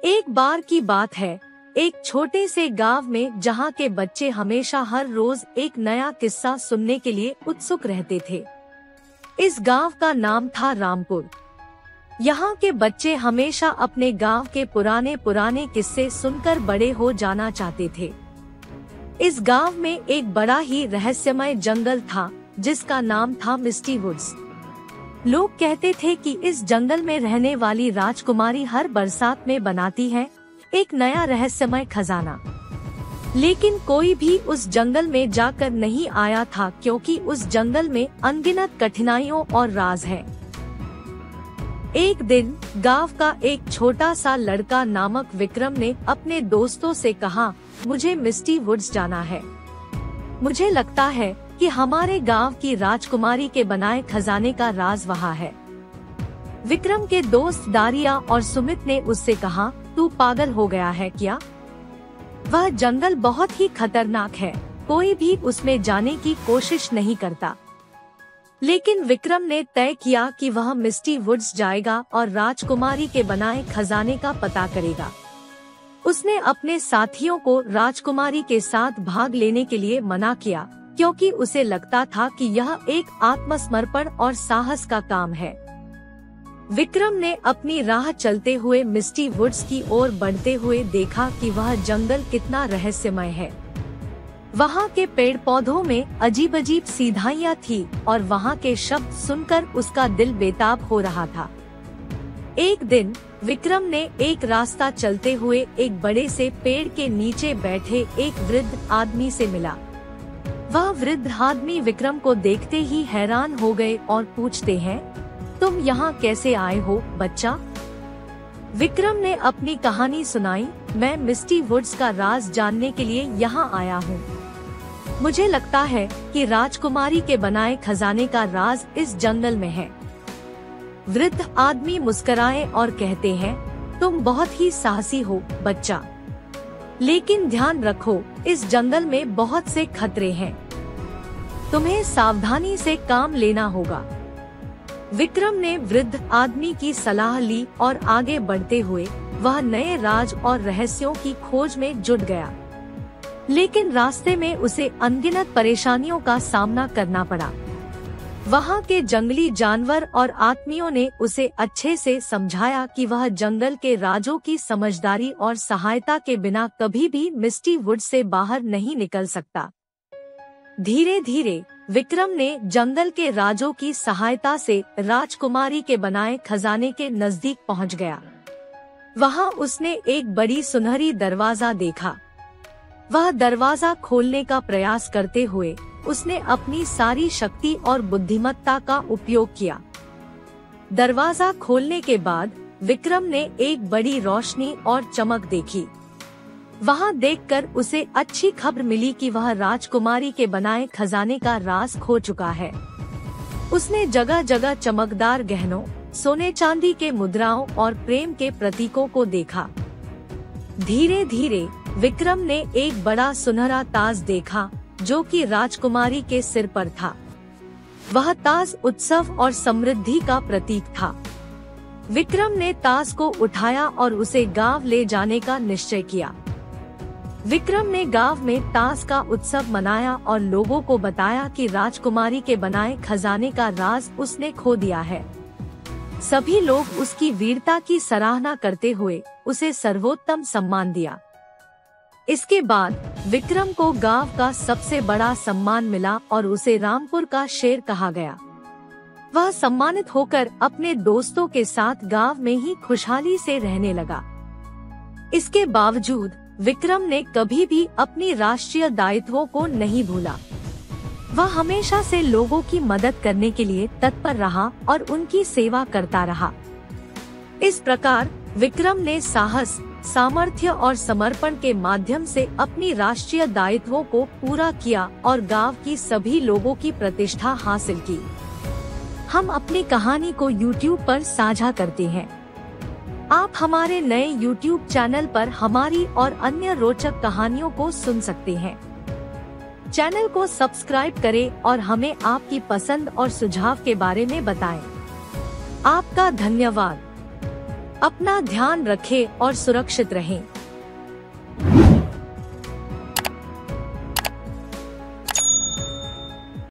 एक बार की बात है, एक छोटे से गांव में जहां के बच्चे हमेशा हर रोज एक नया किस्सा सुनने के लिए उत्सुक रहते थे। इस गांव का नाम था रामपुर। यहाँ के बच्चे हमेशा अपने गांव के पुराने पुराने किस्से सुनकर बड़े हो जाना चाहते थे। इस गांव में एक बड़ा ही रहस्यमय जंगल था जिसका नाम था मिस्टी वुड्स। लोग कहते थे कि इस जंगल में रहने वाली राजकुमारी हर बरसात में बनाती है एक नया रहस्यमय खजाना। लेकिन कोई भी उस जंगल में जाकर नहीं आया था क्योंकि उस जंगल में अनगिनत कठिनाइयों और राज है। एक दिन गांव का एक छोटा सा लड़का नामक विक्रम ने अपने दोस्तों से कहा, मुझे मिस्टी वुड्स जाना है। मुझे लगता है कि हमारे गांव की राजकुमारी के बनाए खजाने का राज वहाँ है। विक्रम के दोस्त दारिया और सुमित ने उससे कहा, तू पागल हो गया है क्या? वह जंगल बहुत ही खतरनाक है, कोई भी उसमें जाने की कोशिश नहीं करता। लेकिन विक्रम ने तय किया कि वह मिस्टी वुड्स जाएगा और राजकुमारी के बनाए खजाने का पता करेगा। उसने अपने साथियों को राजकुमारी के साथ भाग लेने के लिए मना किया क्योंकि उसे लगता था कि यह एक आत्मसमर्पण और साहस का काम है। विक्रम ने अपनी राह चलते हुए मिस्टी वुड्स की ओर बढ़ते हुए देखा कि वह जंगल कितना रहस्यमय है। वहाँ के पेड़ पौधों में अजीब अजीब सीधाइयाँ थी और वहाँ के शब्द सुनकर उसका दिल बेताब हो रहा था। एक दिन विक्रम ने एक रास्ता चलते हुए एक बड़े से पेड़ के नीचे बैठे एक वृद्ध आदमी से मिला। वह वृद्ध आदमी विक्रम को देखते ही हैरान हो गए और पूछते हैं, तुम यहाँ कैसे आए हो बच्चा? विक्रम ने अपनी कहानी सुनाई, मैं मिस्टी वुड्स का राज जानने के लिए यहाँ आया हूँ। मुझे लगता है कि राजकुमारी के बनाए खजाने का राज इस जंगल में है। वृद्ध आदमी मुस्कुराए और कहते हैं, तुम बहुत ही साहसी हो बच्चा, लेकिन ध्यान रखो इस जंगल में बहुत से खतरे हैं, तुम्हें सावधानी से काम लेना होगा। विक्रम ने वृद्ध आदमी की सलाह ली और आगे बढ़ते हुए वह नए राज और रहस्यों की खोज में जुट गया। लेकिन रास्ते में उसे अनगिनत परेशानियों का सामना करना पड़ा। वहाँ के जंगली जानवर और आत्मियों ने उसे अच्छे से समझाया कि वह जंगल के राजों की समझदारी और सहायता के बिना कभी भी मिस्टी वुड से बाहर नहीं निकल सकता। धीरे धीरे विक्रम ने जंगल के राजों की सहायता से राजकुमारी के बनाए खजाने के नजदीक पहुँच गया। वहाँ उसने एक बड़ी सुनहरी दरवाजा देखा। वह दरवाजा खोलने का प्रयास करते हुए उसने अपनी सारी शक्ति और बुद्धिमत्ता का उपयोग किया। दरवाजा खोलने के बाद विक्रम ने एक बड़ी रोशनी और चमक देखी। वहां देखकर उसे अच्छी खबर मिली कि वह राजकुमारी के बनाए खजाने का राज खो चुका है। उसने जगह जगह चमकदार गहनों, सोने चांदी के मुद्राओं और प्रेम के प्रतीकों को देखा। धीरे धीरे विक्रम ने एक बड़ा सुनहरा ताज देखा जो कि राजकुमारी के सिर पर था। वह ताज उत्सव और समृद्धि का प्रतीक था। विक्रम ने ताज को उठाया और उसे गांव ले जाने का निश्चय किया। विक्रम ने गांव में ताज का उत्सव मनाया और लोगों को बताया कि राजकुमारी के बनाए खजाने का राज उसने खो दिया है। सभी लोग उसकी वीरता की सराहना करते हुए उसे सर्वोत्तम सम्मान दिया। इसके बाद विक्रम को गांव का सबसे बड़ा सम्मान मिला और उसे रामपुर का शेर कहा गया। वह सम्मानित होकर अपने दोस्तों के साथ गांव में ही खुशहाली से रहने लगा। इसके बावजूद विक्रम ने कभी भी अपनी राष्ट्रीय दायित्वों को नहीं भूला। वह हमेशा से लोगों की मदद करने के लिए तत्पर रहा और उनकी सेवा करता रहा। इस प्रकार विक्रम ने साहस, सामर्थ्य और समर्पण के माध्यम से अपनी राष्ट्रीय दायित्वों को पूरा किया और गांव की सभी लोगों की प्रतिष्ठा हासिल की। हम अपनी कहानी को YouTube पर साझा करते हैं। आप हमारे नए YouTube चैनल पर हमारी और अन्य रोचक कहानियों को सुन सकते हैं। चैनल को सब्सक्राइब करें और हमें आपकी पसंद और सुझाव के बारे में बताएं। आपका धन्यवाद। अपना ध्यान रखें और सुरक्षित रहें।